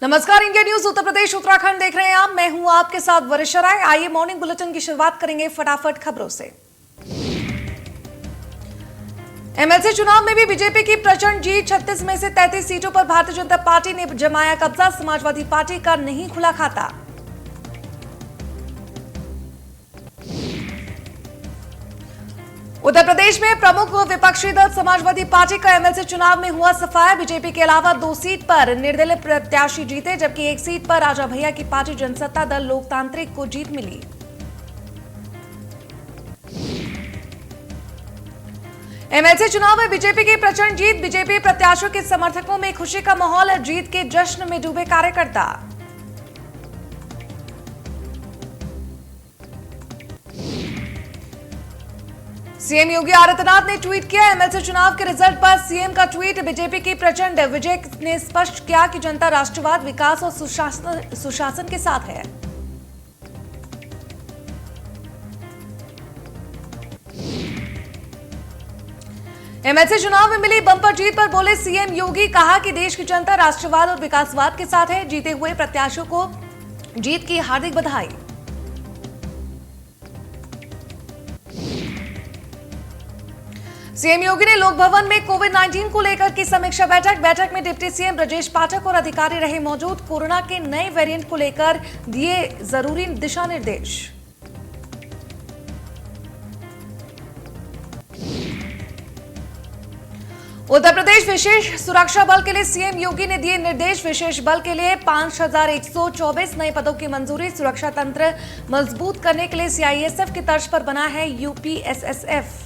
नमस्कार, India news Uttar Pradesh Uttarakhand देख रहे हैं आप। मैं हूं आपके साथ वरिष्ठा राय। आइए मॉर्निंग बुलेटिन की शुरुआत करेंगे फटाफट खबरों से। एमएलसी चुनाव में भी बीजेपी की प्रचंड जीत। 36 में से 33 सीटों पर भारतीय जनता पार्टी ने जमाया कब्जा। समाजवादी पार्टी का नहीं खुला खाता। उत्तर प्रदेश में प्रमुख विपक्षी दल समाजवादी पार्टी का एमएलसी चुनाव में हुआ सफाया। बीजेपी के अलावा 2 सीट पर निर्दलीय प्रत्याशी जीते, जबकि 1 सीट पर राजा भैया की पार्टी जनसत्ता दल लोकतांत्रिक को जीत मिली। एमएलसी चुनाव में बीजेपी की प्रचंड जीत। बीजेपी प्रत्याशियों के समर्थकों में खुशी का माहौल। जीत के जश्न में डूबे कार्यकर्ता। सीएम योगी आदित्यनाथ ने ट्वीट किया। एमएलसी चुनाव के रिजल्ट पर सीएम का ट्वीट। बीजेपी की प्रचंड विजय ने स्पष्ट किया कि जनता राष्ट्रवाद, विकास और सुशासन के साथ है। एमएलसी चुनाव में मिली बंपर जीत पर बोले सीएम योगी। कहा कि देश की जनता राष्ट्रवाद और विकासवाद के साथ है। जीते हुए प्रत्याशियों को जीत की हार्दिक बधाई। सीएम योगी ने लोक भवन में कोविड-19 को लेकर की समीक्षा बैठक में डिप्टी सीएम ब्रजेश पाठक और अधिकारी रहे मौजूद। कोरोना के नए वेरिएंट को लेकर दिए जरूरी दिशा निर्देश। उत्तर प्रदेश विशेष सुरक्षा बल के लिए सीएम योगी ने दिए निर्देश। विशेष बल के लिए 5124 नए पदों की मंजूरी। सुरक्षा तंत्र मजबूत करने के लिए सीआईएसएफ की तर्ज पर बना है यूपीएसएसएफ।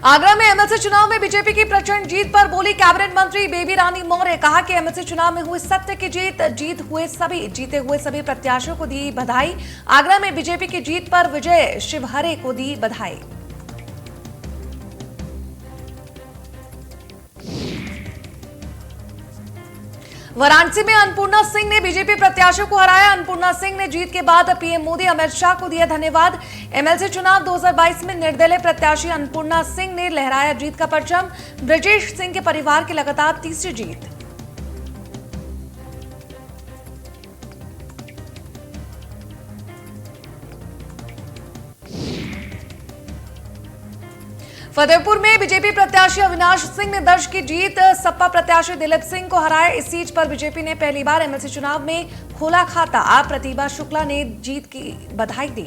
आगरा में एमएलसी चुनाव में बीजेपी की प्रचंड जीत पर बोली कैबिनेट मंत्री बेबी रानी मौर्य। कहा कि एमएलसी चुनाव में हुई सत्य की जीते हुए सभी प्रत्याशियों को दी बधाई। आगरा में बीजेपी की जीत पर विजय शिवहरे को दी बधाई। वाराणसी में अन्नपूर्णा सिंह ने बीजेपी प्रत्याशियों को हराया। अन्नपूर्णा सिंह ने जीत के बाद पीएम मोदी, अमित शाह को दिया धन्यवाद। एमएलसी चुनाव 2022 में निर्दलीय प्रत्याशी अन्नपूर्णा सिंह ने लहराया जीत का परचम। ब्रजेश सिंह के परिवार की लगातार तीसरी जीत। फतेहपुर में बीजेपी प्रत्याशी अविनाश सिंह ने दर्ज की जीत। सपा प्रत्याशी दिलीप सिंह को हराया। इस सीट पर बीजेपी ने पहली बार एमएलसी चुनाव में खोला खाता। प्रतिभा शुक्ला ने जीत की बधाई दी।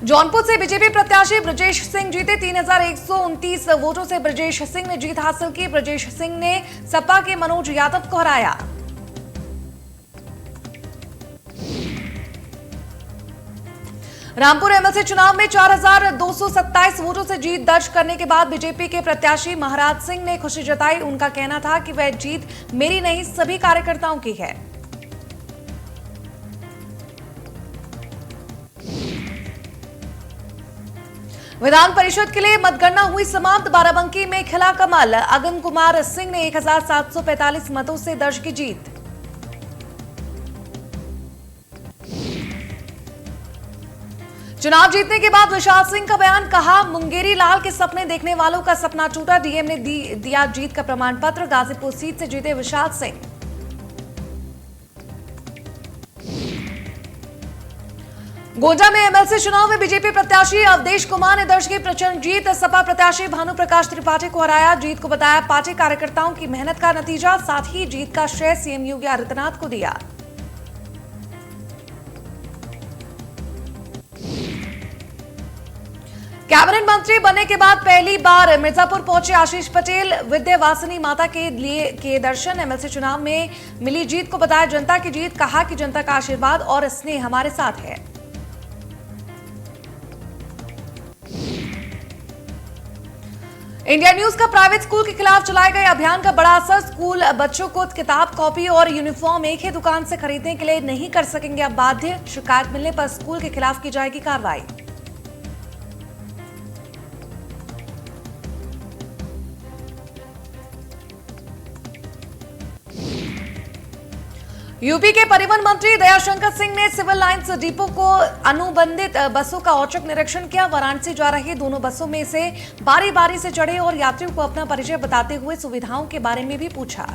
जौनपुर से बीजेपी प्रत्याशी ब्रजेश सिंह जीते। 3129 वोटों से ब्रजेश सिंह ने जीत हासिल की। ब्रजेश सिंह ने सपा के मनोज यादव को हराया। रामपुर एमएलसी चुनाव में 4227 वोटों से जीत दर्ज करने के बाद बीजेपी के प्रत्याशी महाराज सिंह ने खुशी जताई। उनका कहना था कि वह जीत मेरी नहीं, सभी कार्यकर्ताओं की है। विधान परिषद के लिए मतगणना हुई समाप्त। बाराबंकी में खिला कमल। अगम कुमार सिंह ने 1745 मतों से दर्ज की जीत। चुनाव जीतने के बाद विशाल सिंह का बयान। कहा, मुंगेरी लाल के सपने देखने वालों का सपना टूटा। डीएम ने दिया जीत का प्रमाण पत्र। गाजीपुर सीट से जीते विशाल सिंह। गोंडा में एमएलसी चुनाव में बीजेपी प्रत्याशी अवधेश कुमार ने दर्ज की प्रचंड जीत। सपा प्रत्याशी भानु प्रकाश त्रिपाठी को हराया। जीत को बताया पार्टी कार्यकर्ताओं की मेहनत का नतीजा। साथ ही जीत का श्रेय सीएम योगी आदित्यनाथ को दिया। कैबिनेट मंत्री बनने के बाद पहली बार मिर्जापुर पहुंचे आशीष पटेल। विद्यावासिनी माता के लिए किए दर्शन। एमएलसी चुनाव में मिली जीत को बताया जनता की जीत। कहा कि जनता का आशीर्वाद और स्नेह हमारे साथ है। इंडिया न्यूज का प्राइवेट स्कूल के खिलाफ चलाए गए अभियान का बड़ा असर। स्कूल बच्चों को किताब, कॉपी और यूनिफॉर्म एक ही दुकान से खरीदने के लिए नहीं कर सकेंगे अब बाध्य। शिकायत मिलने पर स्कूल के खिलाफ की जाएगी कार्रवाई। यूपी के परिवहन मंत्री दयाशंकर सिंह ने सिविल लाइंस डिपो को अनुबंधित बसों का औचक निरीक्षण किया। वाराणसी जा रही दोनों बसों में से बारी बारी से चढ़े और यात्रियों को अपना परिचय बताते हुए सुविधाओं के बारे में भी पूछा।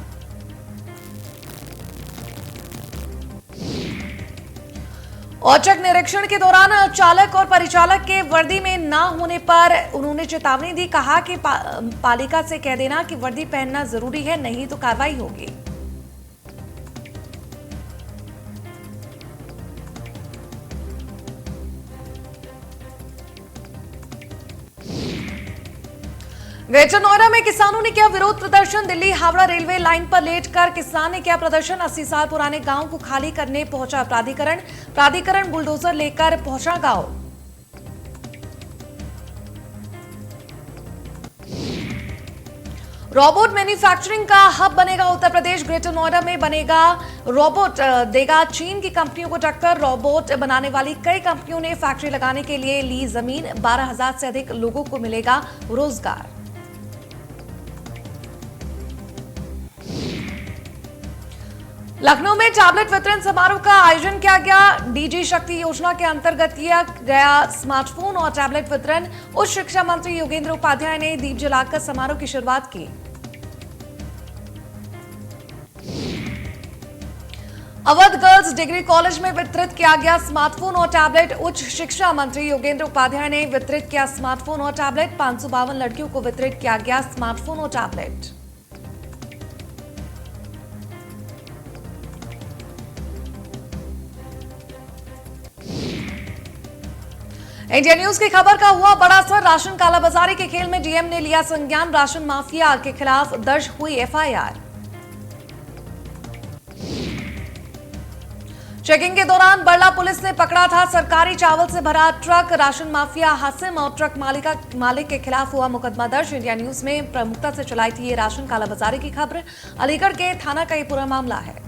औचक निरीक्षण के दौरान चालक और परिचालक के वर्दी में ना होने पर उन्होंने चेतावनी दी। कहा कि पालिका से कह देना कि वर्दी पहनना जरूरी है, नहीं तो कार्रवाई होगी। ग्रेटर नोएडा में किसानों ने किया विरोध प्रदर्शन। दिल्ली हावड़ा रेलवे लाइन पर लेटकर किसान ने किया प्रदर्शन। 80 साल पुराने गांव को खाली करने पहुंचा प्राधिकरण बुलडोजर लेकर पहुंचा गांव। रोबोट मैन्युफैक्चरिंग का हब बनेगा उत्तर प्रदेश। ग्रेटर नोएडा में बनेगा रोबोट, देगा चीन की कंपनियों को टक्कर। रोबोट बनाने वाली कई कंपनियों ने फैक्ट्री लगाने के लिए ली जमीन। 12,000 से अधिक लोगों को मिलेगा रोजगार। लखनऊ में टैबलेट वितरण समारोह का आयोजन किया गया। डीजी शक्ति योजना के अंतर्गत किया गया स्मार्टफोन और टैबलेट वितरण। उच्च शिक्षा मंत्री योगेंद्र उपाध्याय ने दीप जलाकर समारोह की शुरुआत की। अवध गर्ल्स डिग्री कॉलेज में वितरित किया गया स्मार्टफोन और टैबलेट। उच्च शिक्षा मंत्री योगेंद्र उपाध्याय ने वितरित किया स्मार्टफोन और टैबलेट। 552 लड़कियों को वितरित किया गया स्मार्टफोन और टैबलेट। इंडिया न्यूज की खबर का हुआ बड़ा असर। राशन कालाबाजारी के खेल में डीएम ने लिया संज्ञान। राशन माफिया के खिलाफ दर्ज हुई एफआईआर। चेकिंग के दौरान बरला पुलिस ने पकड़ा था सरकारी चावल से भरा ट्रक। राशन माफिया हासिम और ट्रक मालिक के खिलाफ हुआ मुकदमा दर्ज। इंडिया न्यूज में प्रमुखता से चलाई थी ये राशन कालाबाजारी की खबर। अलीगढ़ के थाना का ये पूरा मामला है।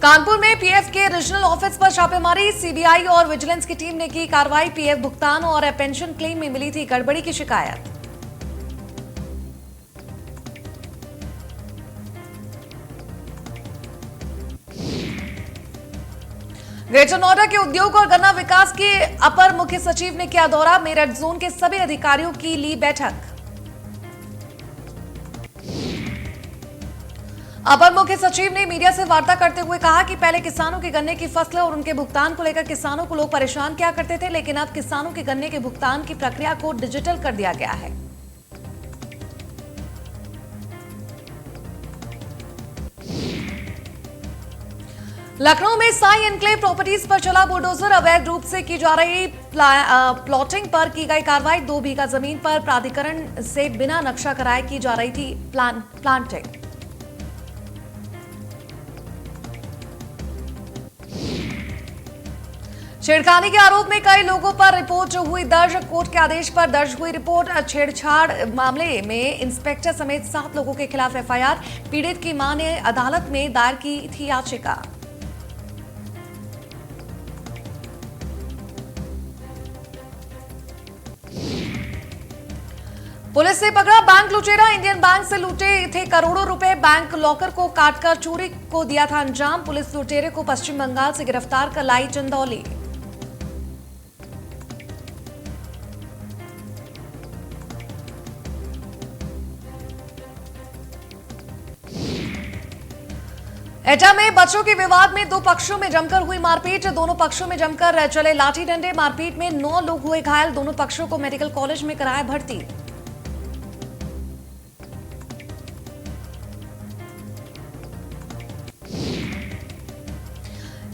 कानपुर में पीएफ के रीजनल ऑफिस पर छापेमारी। सीबीआई और विजिलेंस की टीम ने की कार्रवाई। पीएफ भुगतान और पेंशन क्लेम में मिली थी गड़बड़ी की शिकायत। ग्रेटर नोएडा के उद्योग और गन्ना विकास के अपर मुख्य सचिव ने किया दौरा। मेरठ जोन के सभी अधिकारियों की ली बैठक। अपर मुख्य सचिव ने मीडिया से वार्ता करते हुए कहा कि पहले किसानों के गन्ने की फसल और उनके भुगतान को लेकर किसानों को लोग परेशान किया करते थे, लेकिन अब किसानों के गन्ने के भुगतान की प्रक्रिया को डिजिटल कर दिया गया है। लखनऊ में साई एनक्लेव प्रॉपर्टीज पर चला बुलडोजर। अवैध रूप से की जा रही प्लॉटिंग पर की गई कार्रवाई। 2 बीघा जमीन पर प्राधिकरण से बिना नक्शा कराए की जा रही थी प्लांटिंग। छेड़खानी के आरोप में कई लोगों पर रिपोर्ट हुई दर्ज। कोर्ट के आदेश पर दर्ज हुई रिपोर्ट। छेड़छाड़ मामले में इंस्पेक्टर समेत 7 लोगों के खिलाफ एफआईआर। पीड़ित की मां ने अदालत में दायर की थी याचिका। पुलिस ने पकड़ा बैंक लुटेरा। इंडियन बैंक से लूटे थे करोड़ों रुपए। बैंक लॉकर को काटकर चोरी को दिया था अंजाम। पुलिस लुटेरे को पश्चिम बंगाल से गिरफ्तार कर लाई चंदौली। एटा में बच्चों के विवाद में 2 पक्षों में जमकर हुई मारपीट। दोनों पक्षों में जमकर चले लाठी डंडे। मारपीट में 9 लोग हुए घायल। दोनों पक्षों को मेडिकल कॉलेज में कराया भर्ती।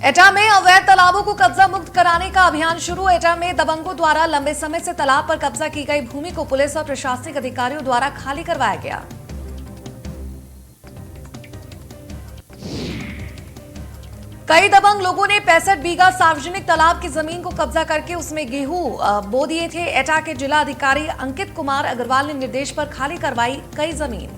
एटा में अवैध तालाबों को कब्जा मुक्त कराने का अभियान शुरू। एटा में दबंगों द्वारा लंबे समय से तालाब पर कब्जा की गई भूमि को पुलिस और प्रशासनिक अधिकारियों द्वारा खाली करवाया गया। कई दबंग लोगों ने 65 बीघा सार्वजनिक तालाब की जमीन को कब्जा करके उसमें गेहूं बो दिए थे। एटा के जिला अधिकारी अंकित कुमार अग्रवाल ने निर्देश पर खाली करवाई कई जमीन।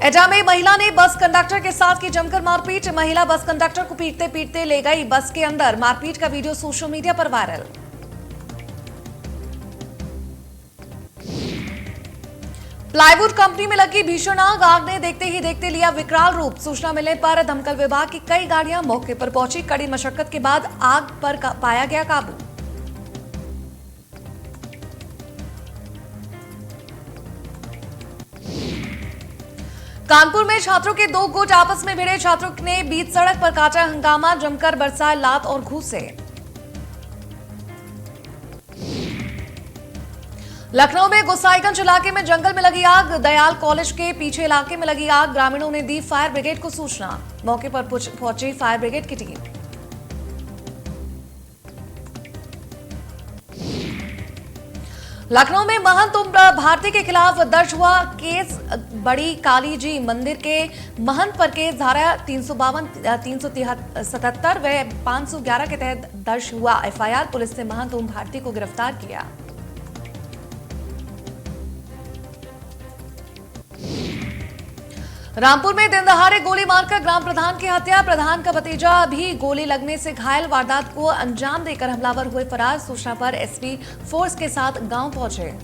एटा में महिला ने बस कंडक्टर के साथ की जमकर मारपीट। महिला बस कंडक्टर को पीटते पीटते ले गई बस के अंदर। मारपीट का वीडियो सोशल मीडिया पर वायरल। प्लाईवुड कंपनी में लगी भीषण आग। आग ने देखते ही देखते लिया विकराल रूप। सूचना मिलने पर दमकल विभाग की कई गाड़ियां मौके पर पहुंची। कड़ी मशक्कत के बाद आग पर पाया गया काबू। कानपुर में छात्रों के दो गुट आपस में भिड़े। छात्रों ने बीच सड़क पर काटा हंगामा। जमकर बरसाए लात और घूंसे। लखनऊ में गोसाईगंज इलाके में जंगल में लगी आग। दयाल कॉलेज के पीछे इलाके में लगी आग। ग्रामीणों ने दी फायर ब्रिगेड को सूचना। मौके पर पहुंची फायर ब्रिगेड की टीम। लखनऊ में महंत उम्र भारती के खिलाफ दर्ज हुआ केस। बड़ी काली जी मंदिर के महंत पर केस धारा 352, 377 व 511 के तहत दर्ज हुआ एफआईआर। पुलिस ने महंत उम्र भारती को गिरफ्तार किया। रामपुर में दिन दहाड़े गोली मारकर ग्राम प्रधान की हत्या। प्रधान का भतीजा भी गोली लगने से घायल। वारदात को अंजाम देकर हमलावर हुए फरार। सूचना पर एसपी फोर्स के साथ गांव पहुंचे।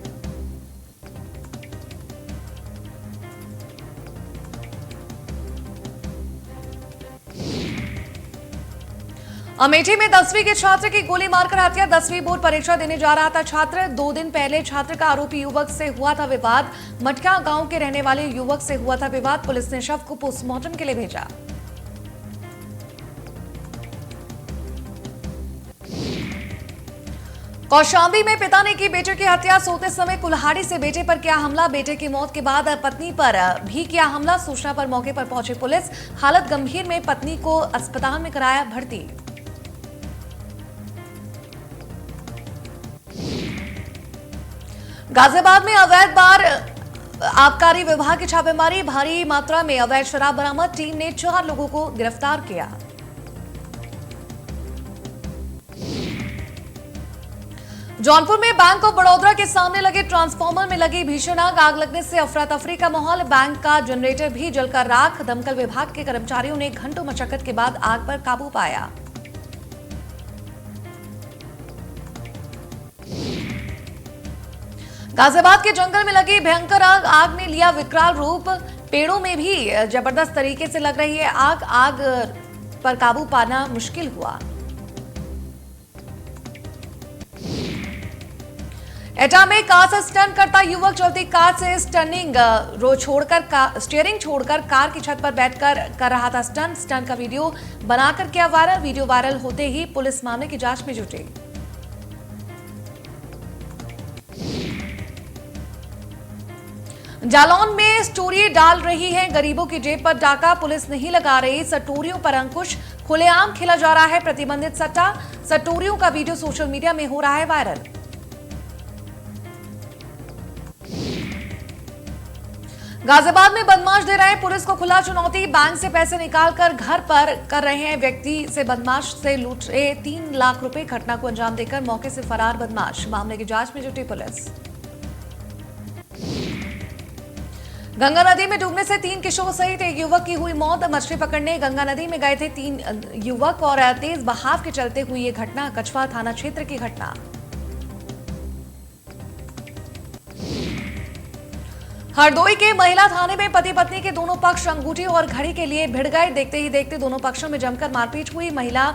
अमेठी में 10वीं के छात्र की गोली मारकर हत्या। 10वीं बोर्ड परीक्षा देने जा रहा था छात्र। 2 दिन पहले छात्र का आरोपी युवक से हुआ था विवाद। मटका गांव के रहने वाले युवक से हुआ था विवाद। पुलिस ने शव को पोस्टमार्टम के लिए भेजा। कौशाम्बी में पिता ने की बेटे की हत्या। सोते समय कुल्हाड़ी से बेटे पर किया हमला। बेटे की मौत के बाद पत्नी पर भी किया हमला। सूचना पर मौके पर पहुंची पुलिस। हालत गंभीर में पत्नी को अस्पताल में कराया भर्ती। गाजियाबाद में अवैध बार आबकारी विभाग की छापेमारी। भारी मात्रा में अवैध शराब बरामद। टीम ने 4 लोगों को गिरफ्तार किया। जौनपुर में बैंक ऑफ बड़ौदा के सामने लगे ट्रांसफार्मर में लगी भीषण आग। आग लगने से अफरा तफरी का माहौल। बैंक का जनरेटर भी जलकर राख। दमकल विभाग के कर्मचारियों ने घंटों मशक्कत के बाद आग पर काबू पाया। गाजियाबाद के जंगल में लगी भयंकर आग। आग ने लिया विकराल रूप। पेड़ों में भी जबरदस्त तरीके से लग रही है आग। आग पर काबू पाना मुश्किल हुआ। एटा में कार से स्टंट करता युवक। चलती कार से स्टीयरिंग छोड़कर कार की छत पर बैठकर कर रहा था स्टंट। स्टंट का वीडियो बनाकर किया वायरल। वीडियो वायरल होते ही पुलिस मामले की जांच में जुटी। जालौन में स्टोरी डाल रही है गरीबों की जेब पर डाका। पुलिस नहीं लगा रही सटोरियों पर अंकुश। खुलेआम खेला जा रहा है प्रतिबंधित सट्टा। सटोरियों का वीडियो सोशल मीडिया में हो रहा है वायरल। गाजियाबाद में बदमाश दे रहे हैं पुलिस को खुला चुनौती। बैंक से पैसे निकालकर घर पर कर रहे हैं व्यक्ति से बदमाश से लूट रहे 3 लाख रुपए। घटना को अंजाम देकर मौके से फरार बदमाश। मामले की जांच में जुटी पुलिस। गंगा नदी में डूबने से 3 किशोर सहित एक युवक की हुई मौत। मछली पकड़ने गंगा नदी में गए थे 3 युवक और तेज बहाव के चलते हुई ये घटना। कछवा थाना क्षेत्र की घटना। हरदोई के महिला थाने में पति पत्नी के दोनों पक्ष अंगूठी और घड़ी के लिए भिड़ गए। देखते ही देखते दोनों पक्षों में जमकर मारपीट हुई। महिला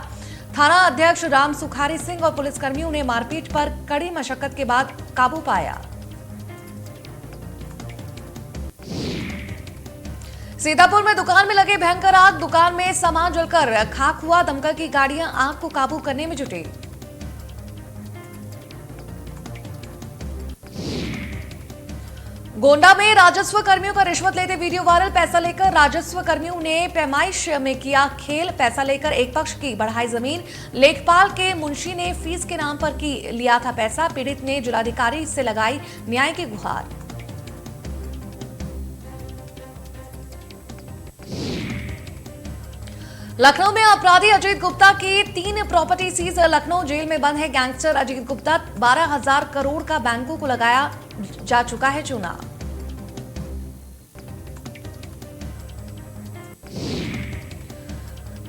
थाना अध्यक्ष राम सुखारी सिंह और पुलिसकर्मियों ने मारपीट पर कड़ी मशक्कत के बाद काबू पाया। सीतापुर में दुकान में लगे भयंकर आग। दुकान में सामान जलकर खाक हुआ। दमकल की गाड़ियां आग को काबू करने में जुटी। गोंडा में राजस्व कर्मियों का रिश्वत लेते वीडियो वायरल। पैसा लेकर राजस्व कर्मियों ने पैमाइश में किया खेल। पैसा लेकर एक पक्ष की बढ़ाई जमीन। लेखपाल के मुंशी ने फीस के नाम पर लिया था पैसा। पीड़ित ने जिलाधिकारी से लगाई न्याय की गुहार। लखनऊ में अपराधी अजीत गुप्ता की 3 प्रॉपर्टी सीज। लखनऊ जेल में बंद है गैंगस्टर अजीत गुप्ता। 12,000 करोड़ का बैंकों को लगाया जा चुका है चूना।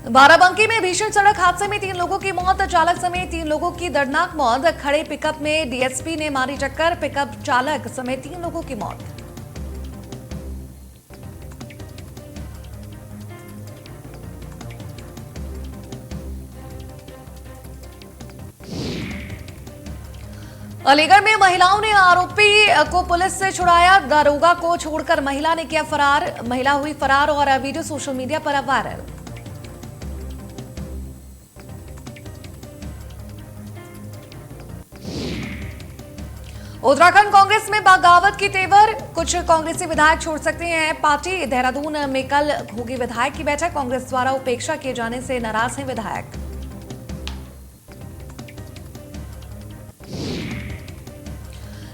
बाराबंकी में भीषण सड़क हादसे में 3 लोगों की मौत, चालक समेत 3 लोगों की दर्दनाक मौत। खड़े पिकअप में डीएसपी ने मारी टक्कर, पिकअप चालक समेत 3 लोगों की मौत। अलीगढ़ में महिलाओं ने आरोपी को पुलिस से छुड़ाया, दारोगा को छोड़कर महिला ने किया फरार। महिला हुई फरार और वीडियो सोशल मीडिया पर वायरल। उत्तराखंड कांग्रेस में बगावत की तेवर, कुछ कांग्रेसी विधायक छोड़ सकते हैं पार्टी। देहरादून में कल होगी विधायक की बैठक, कांग्रेस द्वारा उपेक्षा किए जाने से नाराज हैं विधायक।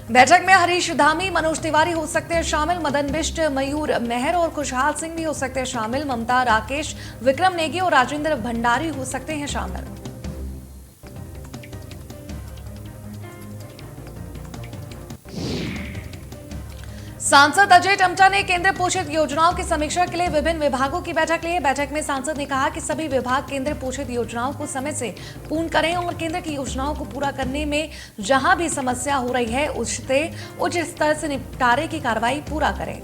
बैठक में हरीश धामी, मनोज तिवारी हो सकते हैं शामिल, मदन बिष्ट, मयूर मेहर और खुशहाल सिंह भी हो सकते हैं शामिल। ममता, राकेश, विक्रम नेगी और राजेंद्र भंडारी हो सकते हैं शामिल। सांसद अजय टमटा ने केंद्र पोषित योजनाओं की समीक्षा के लिए विभिन्न विभागों की बैठक ली। बैठक में सांसद ने कहा कि सभी विभाग केंद्र पोषित योजनाओं को समय से पूर्ण करें और केंद्र की योजनाओं को पूरा करने में जहां भी समस्या हो रही है उससे उच्च स्तर से निपटारे की कार्रवाई पूरा करें।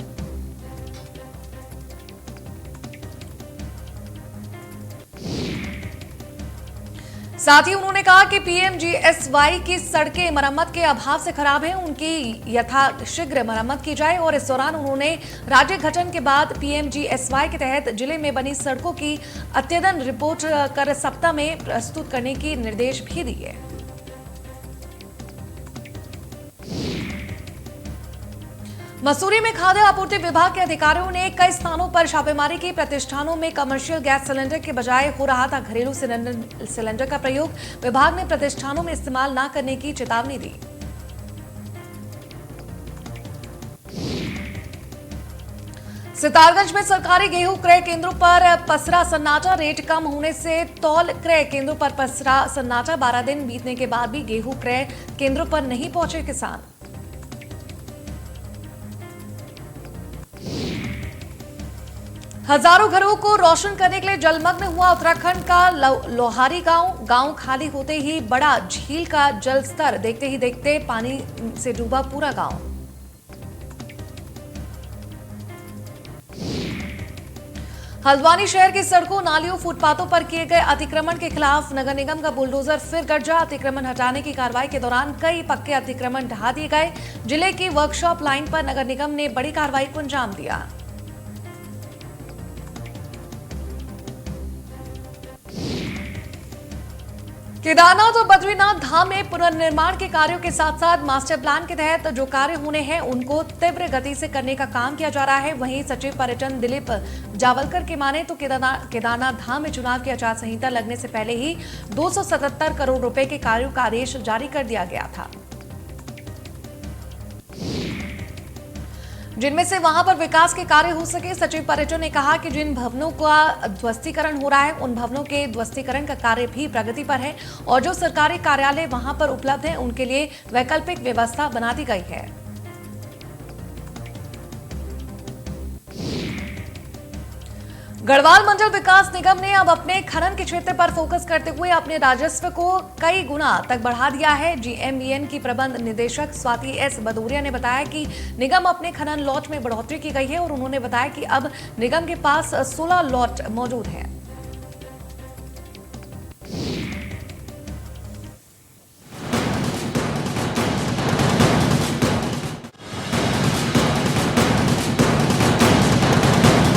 साथ ही उन्होंने कहा कि पीएमजीएसवाई की सड़कें मरम्मत के अभाव से खराब हैं, उनकी यथाशीघ्र मरम्मत की जाए। और इस दौरान उन्होंने राज्य गठन के बाद पीएमजीएसवाई के तहत जिले में बनी सड़कों की अद्यतन रिपोर्ट कर सप्ताह में प्रस्तुत करने के निर्देश भी दिए। मसूरी में खाद्य आपूर्ति विभाग के अधिकारियों ने कई स्थानों पर छापेमारी की। प्रतिष्ठानों में कमर्शियल गैस सिलेंडर के बजाय हो रहा था घरेलू सिलेंडर का प्रयोग। विभाग ने प्रतिष्ठानों में इस्तेमाल न करने की चेतावनी दी। सितारगंज में सरकारी गेहूं क्रय केंद्रों पर पसरा सन्नाटा, रेट कम होने से तौल क्रय केंद्रों पर पसरा सन्नाटा। 12 दिन बीतने के बाद भी गेहूं क्रय केंद्रों पर नहीं पहुंचे किसान। हजारों घरों को रोशन करने के लिए जलमग्न हुआ उत्तराखंड का लोहारी गांव। गांव खाली होते ही बड़ा झील का जल स्तर, देखते ही देखते पानी से डूबा पूरा गांव। हल्द्वानी शहर की सड़कों, नालियों, फुटपाथों पर किए गए अतिक्रमण के खिलाफ नगर निगम का बुलडोजर फिर गरजा। अतिक्रमण हटाने की कार्रवाई के दौरान कई पक्के अतिक्रमण ढहा दिए गए। जिले की वर्कशॉप लाइन पर नगर निगम ने बड़ी कार्रवाई को अंजाम दिया। केदारनाथ और बद्रीनाथ धाम में पुनर्निर्माण के कार्यों के साथ साथ मास्टर प्लान के तहत जो कार्य होने हैं उनको तीव्र गति से करने का काम किया जा रहा है। वहीं सचिव पर्यटन दिलीप जावलकर की माने तो केदारनाथ धाम में चुनाव की आचार संहिता लगने से पहले ही 277 करोड़ रुपए के कार्यों का आदेश जारी कर दिया गया था, जिनमें से वहां पर विकास के कार्य हो सके। सचिव पर्यटन ने कहा कि जिन भवनों का ध्वस्तीकरण हो रहा है उन भवनों के ध्वस्तीकरण का कार्य भी प्रगति पर है और जो सरकारी कार्यालय वहां पर उपलब्ध है उनके लिए वैकल्पिक व्यवस्था बना दी गई है। गढ़वाल मंडल विकास निगम ने अब अपने खनन के क्षेत्र पर फोकस करते हुए अपने राजस्व को कई गुना तक बढ़ा दिया है। जीएमवीएन की प्रबंध निदेशक स्वाति एस भदौरिया ने बताया कि निगम अपने खनन लॉट में बढ़ोतरी की गई है और उन्होंने बताया कि अब निगम के पास 16 लॉट मौजूद हैं।